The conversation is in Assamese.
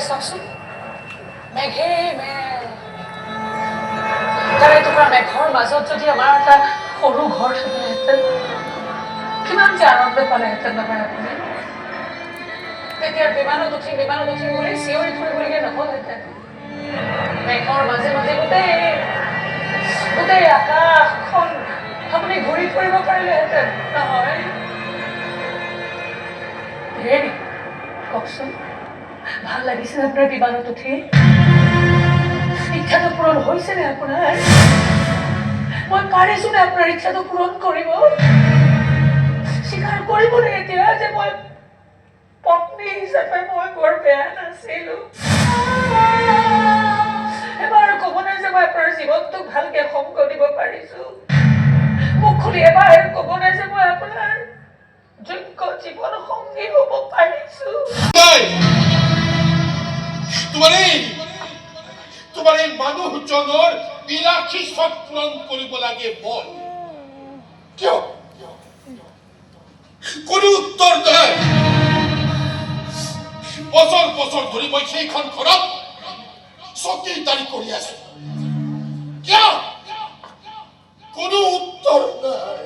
চাওকচোন মেঘে মেঘ তাৰে টুকুৰা মেঘৰ মাজত যদি আমাৰ এটা সৰু ঘৰ থাকিলেহেঁতেন কিমান যে আনন্দ পালেহেঁতেন নহয় আপুনি তেতিয়া বিমানত উঠিম বুলি চিঞৰি ফুৰিবলগীয়া নহ'লহেঁতেন মেঘৰ মাজে মাজে গোটেই আকাশখন আপুনি ঘূৰি ফুৰিব পাৰিলেহেঁতেন নহয় হেৰি কওকচোন ভাল লাগিছে আপোনাৰ বিমানত উঠি ইচ্ছাটো পূৰণ হৈছেনে আপোনাৰ মই পাৰিছোনে আপোনাৰ ইচ্ছাটো পূৰণ কৰিব স্বীকাৰ কৰিবনে এতিয়া যে মই পত্নী হিচাপে মই বৰ বেয়া নাছিলো এবাৰ ক'বনে যে মই আপোনাৰ জীৱনটোক ভালকে সংগ দিব পাৰিছো মোক খুলি এবাৰ ক'বনে যে মই আপোনাৰ যোগ্য জীৱন সংগী হ'ব পাৰিছো তোমাৰ এই মানুহজনৰ বিলাসী চখ পূৰণ কৰিব লাগে বল কিয় কোনো উত্তৰ নাই বছৰ ধৰি মই সেইখন ঘৰত চকীদাৰী কৰি আছো কিয় কোনো উত্তৰ নাই